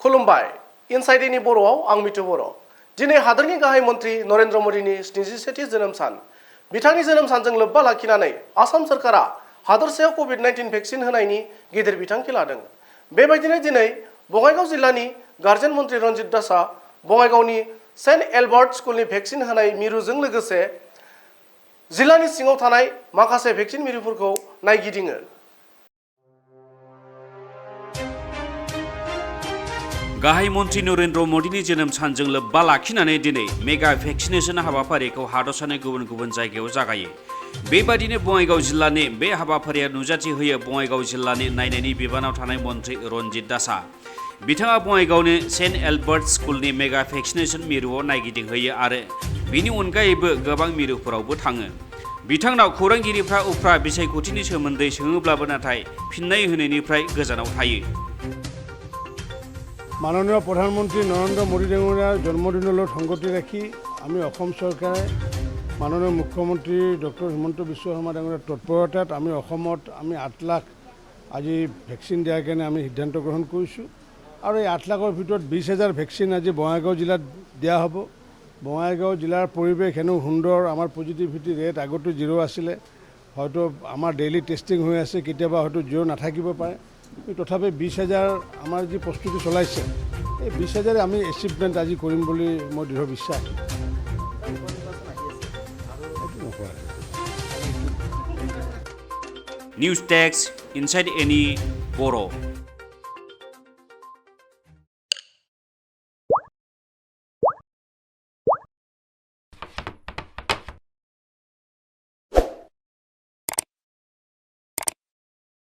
खुलुमबाय इनसाइडनि बर'आव आं मिथु बर'। दिनै हादोरनि गाहाय मन्त्रि नरेन्द्र मोदीनि 77थि जोनोम सान। बिथांनि जोनोम सानजों लोब्बा लाखिनानै आसाम सोरखारा हादरसायाव कोविड-19 भेक्सिन होनायनि गिदिर बिथांखि लादों। बेबायदिनो दिनै बङाइगाव जिल्लानि गार्जेन मन्त्रि रन्जित दासआ बङाइगावनि सेन्ट एलबार्ट स्कुलनि भेक्सिन होनाय मिरुजों लोगोसे जिल्लानि सिङाव थानाय माखासे भेक्सिन मिरुफोरखौ नायगिदिङो। गाहाय मन्त्रि नरेन्द्र मोदीनि जोनोम सानजों लोब्बा लाखिनानै दिनै मेगा भेक्सिनेशन हाबाफारिखौ हादरसानि गुबुन गुबुन जायगायाव जागायो। बेबादिनो बङाइगाव जिल्लानि बे हाबाफारिया नुजाथि होयो बङाइगाव जिल्लानि नायनायनि बिबानाव थानाय मन्त्रि रन्जित दासआ। बिथाङा बङाइगावनि सेन्ट एलबार्ट स्कुलनि मेगा भेक्सिनेशन मिरुआव नायगिदिंहैयो आरो बिनि अनगायैबो गोबां मिरुफोरावबो थाङो। बिथांनाव खौरांगिरिफ्रा उफ्रा बिसायख'थिनि सोमोन्दै सोङोब्लाबो नाथाय फिन्नाय होनायनिफ्राय गोजानाव थायो। माननीय प्रधानमंत्री नरेन्द्र मोदी डाঙৰীয়াৰ জন্মদিনলৈ সংগতি ৰাখি আমি অসম চৰকাৰে মাননীয় মুখ্যমন্ত্ৰী ডক্টৰ হিমন্ত বিশ্ব শৰ্মা ডাঙৰীয়াৰ তৎপৰতাত আমি অসমত 8 লাখ আজি ভেকচিন দিয়াৰ কাৰণে আমি সিদ্ধান্ত গ্ৰহণ কৰিছোঁ আৰু এই 8 লাখৰ ভিতৰত 20,000 ভেকচিন আজি বঙাইগাঁও জিলাত দিয়া হ'ব। বঙাইগাঁও জিলাৰ পৰিৱেশ হেনো সুন্দৰ, আমাৰ পজিটিভিটি ৰেট আগতে 0 আছিলে, হয়তো আমাৰ ডেইলি টেষ্টিং হৈ আছে, কেতিয়াবা হয়তো 0 নাথাকিব পাৰে, তথাপি 20,000 আমাৰ যি প্ৰস্তুতি চলাইছে এই 20,000 আমি এচিভমেণ্ট আজি কৰিম বুলি মই দৃঢ় বিশ্বাস। নিউজ টেক্স ইনসাইড এনি बर'।